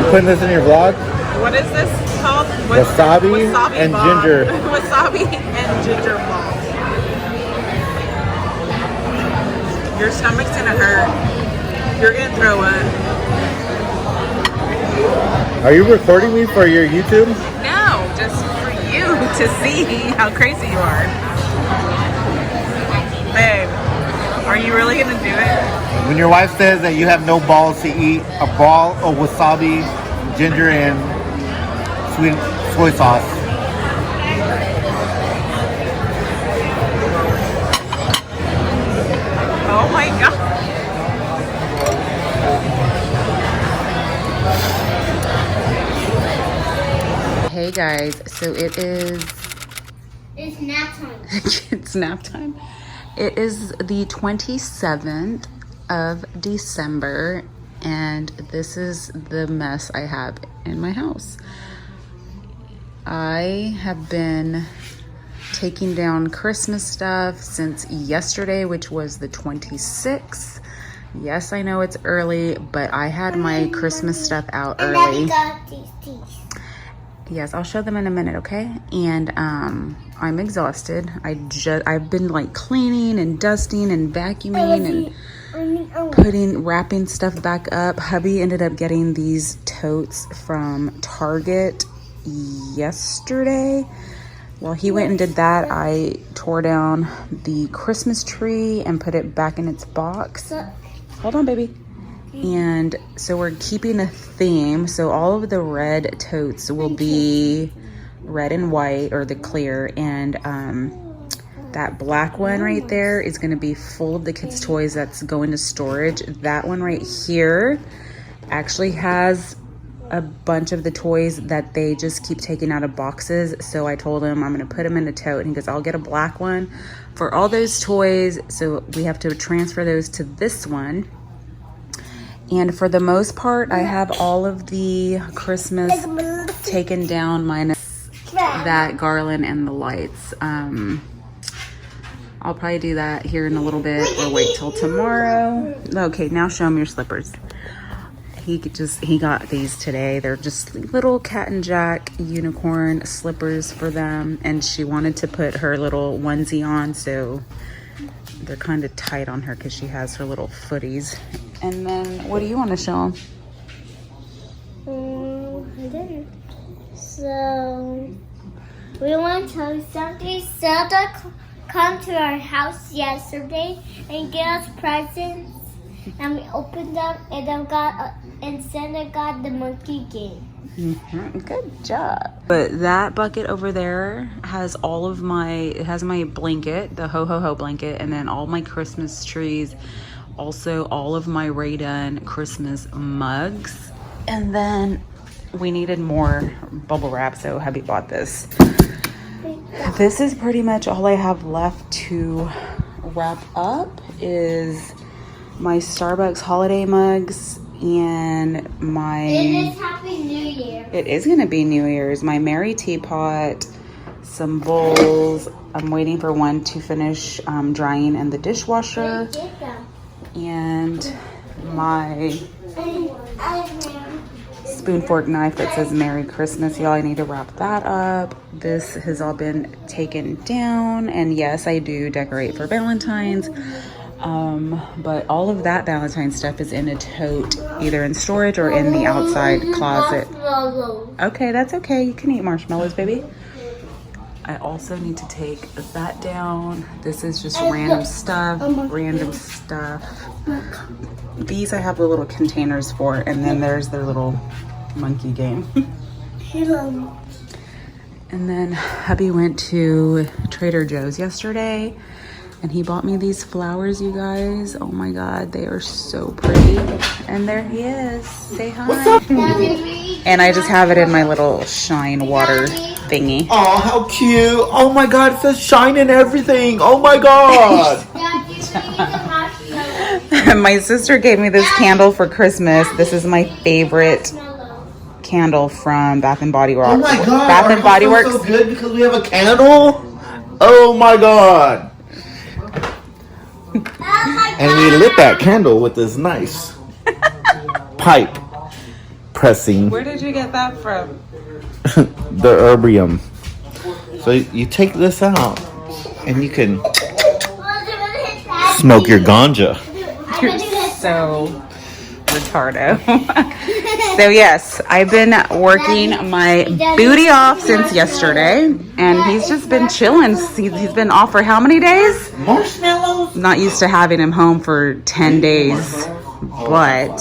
Putting this in your vlog? What is this called? Wasabi and ball. ginger. Wasabi and ginger balls. Your stomach's gonna hurt. You're gonna throw up. Are you recording me for your YouTube? No, just for you to see how crazy you are. Babe, are you really gonna do it? When your wife says that you have no balls to eat a ball of wasabi, ginger, and sweet soy sauce. Oh my god. Hey guys, so it's nap time. it's nap time. It is the 27th of December, and this is the mess I have in my house. I have been taking down Christmas stuff since yesterday, which was the 26th. Yes, I know it's early, but I had my Christmas stuff out early. And Daddy got these teeth. Yes, I'll show them in a minute, okay? And I'm exhausted. I've been like cleaning and dusting and vacuuming and wrapping stuff back up. Hubby ended up getting these totes from Target yesterday. While he went and did that, I tore down the Christmas tree and put it back in its box. Hold on, baby. And so we're keeping a theme. So all of the red totes will be red and white, or the clear, and that black one right there is going to be full of the kids' toys that's going to storage. That one right here actually has a bunch of the toys that they just keep taking out of boxes. So I told him I'm going to put them in a tote, and he goes, I'll get a black one for all those toys. So we have to transfer those to this one. And for the most part, I have all of the Christmas taken down, minus that garland and the lights. I'll probably do that here in a little bit, or wait till tomorrow. Okay, now show him your slippers. He got these today. They're just little Cat and Jack unicorn slippers for them. And she wanted to put her little onesie on, so they're kind of tight on her because she has her little footies. And then, what do you want to show them? I didn't. So, we want to tell you something. Santa come to our house yesterday and gave us presents. And we opened them, and Santa got the monkey game. Good job. But that bucket over there has my blanket, the ho ho ho blanket, and then all my Christmas trees, also all of my Ray Dunn Christmas mugs. And then we needed more bubble wrap, so hubby bought this. This is pretty much all I have left to wrap up is my Starbucks holiday mugs and my... It is Happy New Year. It is going to be New Year's. My Mary teapot, some bowls. I'm waiting for one to finish drying in the dishwasher. And my spoon, fork, knife that says Merry Christmas. Y'all, I need to wrap that up. This has all been taken down. And yes, I do decorate for Valentine's. But all of that Valentine stuff is in a tote, either in storage or in the outside closet. Okay, that's okay. You can eat marshmallows, baby. I also need to take that down. This is just random stuff. These I have the little containers for, and then there's their little monkey game. And then hubby went to Trader Joe's yesterday, and he bought me these flowers, you guys. Oh my God, they are so pretty. And there he is. Say hi. What's up? And I just have it in my little shine water thingy. Oh, how cute. Oh my God, it says shine and everything. Oh my God. My sister gave me this candle for Christmas. This is my favorite candle from Bath and Body Works. Oh my god, Bath our and Body house Works. smells so good because we have a candle. Oh my god. And we lit that candle with this nice pipe pressing. Where did you get that from? The herbium. So you take this out and you can smoke your ganja. You're so retardo. So yes, I've been working my booty off since yesterday, and he's just been chilling. He's been off for how many days? Marshmallows? Not used to having him home for 10 days, but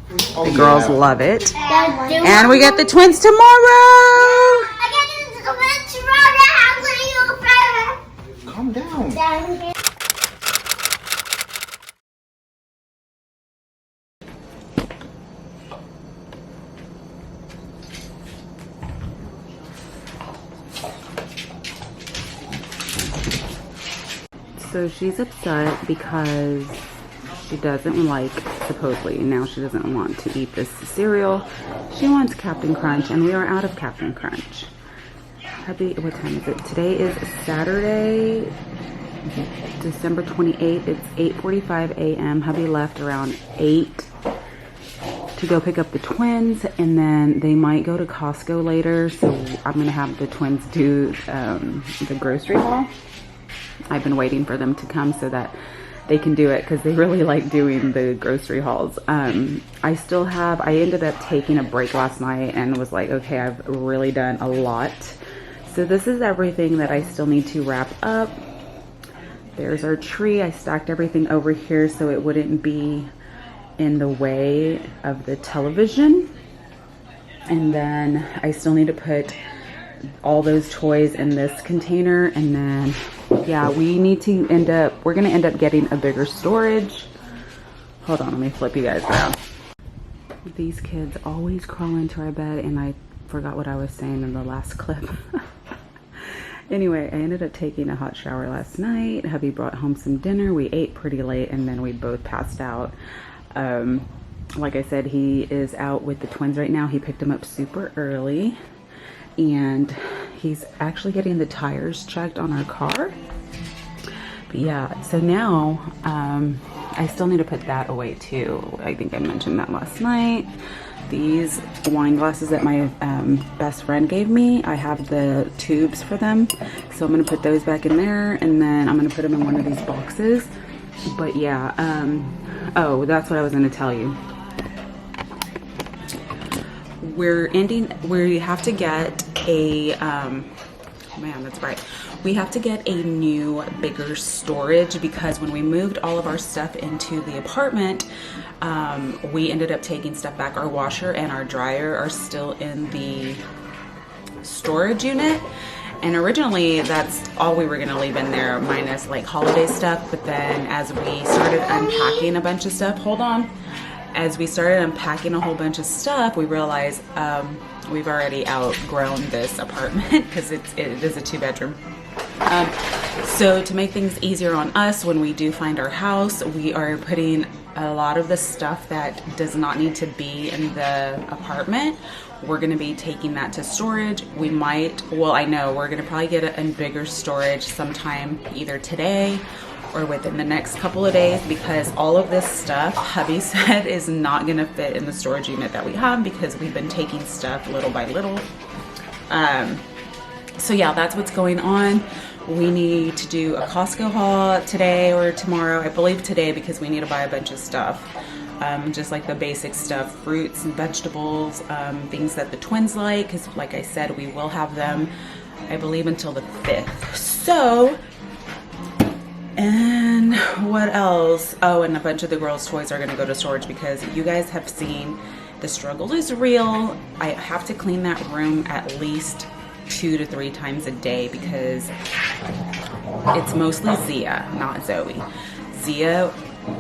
the girls love it. And we get the twins tomorrow. Calm down. So she's upset because she doesn't like, supposedly, now she doesn't want to eat this cereal. She wants Captain Crunch, and we are out of Captain Crunch. Hubby, what time is it? Today is Saturday, December 28th. It's 8:45 a.m. Hubby left around 8 to go pick up the twins, and then they might go to Costco later, so I'm going to have the twins do the grocery haul. I've been waiting for them to come so that they can do it because they really like doing the grocery hauls. I ended up taking a break last night and was like, okay, I've really done a lot. So this is everything that I still need to wrap up. There's our tree. I stacked everything over here so it wouldn't be in the way of the television. And then I still need to put all those toys in this container, and then yeah, we're gonna end up getting a bigger storage. Hold on, let me flip you guys around. These kids always crawl into our bed, and I forgot what I was saying in the last clip. Anyway, I ended up taking a hot shower last night. Hubby brought home some dinner. We ate pretty late, and then we both passed out. Like I said, he is out with the twins right now. He picked them up super early, and he's actually getting the tires checked on our car. But yeah, so now I still need to put that away too. I think I mentioned that last night. These wine glasses that my best friend gave me, I have the tubes for them, so I'm gonna put those back in there, and then I'm gonna put them in one of these boxes. But yeah, oh, that's what I was gonna tell you. We have to get a, man, that's bright. We have to get a new, bigger storage because when we moved all of our stuff into the apartment, we ended up taking stuff back. Our washer and our dryer are still in the storage unit. And originally that's all we were gonna leave in there, minus like holiday stuff. But then as we started unpacking a bunch of stuff, as we started unpacking a whole bunch of stuff, we realized we've already outgrown this apartment because it is a 2-bedroom. So to make things easier on us when we do find our house, we are putting a lot of the stuff that does not need to be in the apartment. We're going to be taking that to storage. I know we're going to probably get a bigger storage sometime either today or within the next couple of days, because all of this stuff, hubby said, is not going to fit in the storage unit that we have because we've been taking stuff little by little. So yeah, that's what's going on. We need to do a Costco haul today or tomorrow. I believe today, because we need to buy a bunch of stuff. Just like the basic stuff, fruits and vegetables, things that the twins like, because like I said, we will have them, I believe, until the 5th. So, and what else? Oh, and a bunch of the girls' toys are going to go to storage because you guys have seen the struggle is real. I have to clean that room at least 2 to 3 times a day because it's mostly Zia, not Zoe. Zia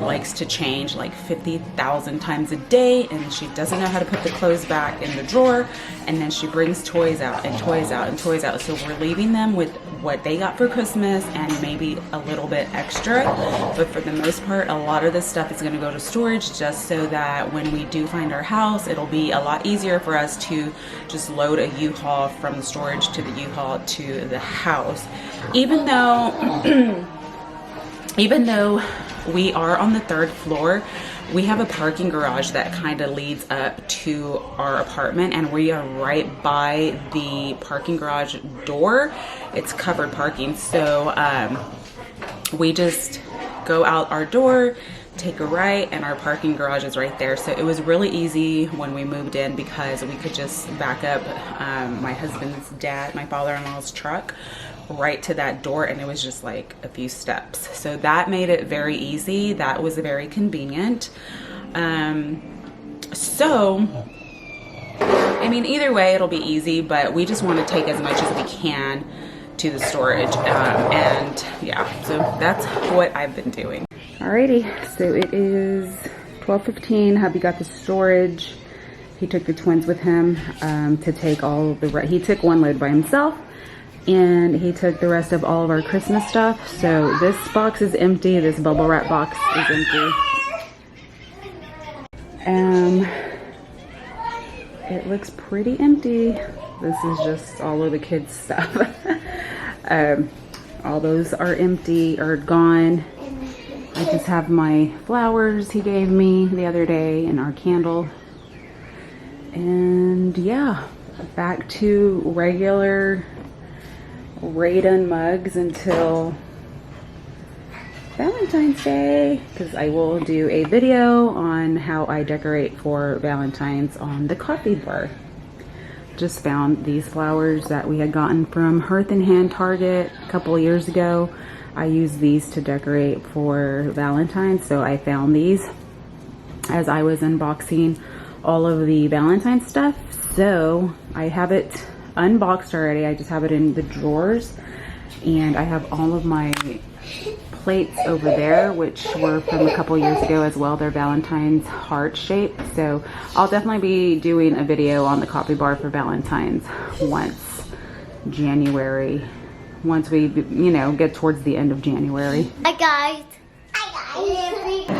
likes to change like 50,000 times a day, and she doesn't know how to put the clothes back in the drawer, and then she brings toys out and toys out and toys out. So we're leaving them with what they got for Christmas and maybe a little bit extra, but for the most part, a lot of this stuff is going to go to storage, just so that when we do find our house, it'll be a lot easier for us to just load a U-Haul from the storage to the U-Haul to the house. Even though we are on the 3rd floor, we have a parking garage that kind of leads up to our apartment, and we are right by the parking garage door. It's covered parking, so we just go out our door, take a right, and our parking garage is right there. So it was really easy when we moved in because we could just back up my husband's dad, my father-in-law's truck, right to that door, and it was just like a few steps. So that made it very easy. That was very convenient. So I mean, either way it'll be easy, but we just want to take as much as we can to the storage, and yeah, so that's what I've been doing. Alrighty, so it is 12:15. Hubby got the storage. He took the twins with him to take all of the he took one load by himself, and he took the rest of all of our Christmas stuff. So this box is empty. This bubble wrap box is empty. It looks pretty empty. This is just all of the kids' stuff. All those are empty or gone. I just have my flowers he gave me the other day and our candle. And yeah, back to regular Raiden mugs until Valentine's Day, because I will do a video on how I decorate for Valentine's on the coffee bar. Just found these flowers that we had gotten from Hearth and Hand Target a couple of years ago. I use these to decorate for Valentine's, so I found these as I was unboxing all of the Valentine's stuff. So I have it unboxed already. I just have it in the drawers, and I have all of my plates over there, which were from a couple years ago as well. They're Valentine's heart shaped. So I'll definitely be doing a video on the coffee bar for Valentine's once we, you know, get towards the end of January. Hi guys. Hi guys.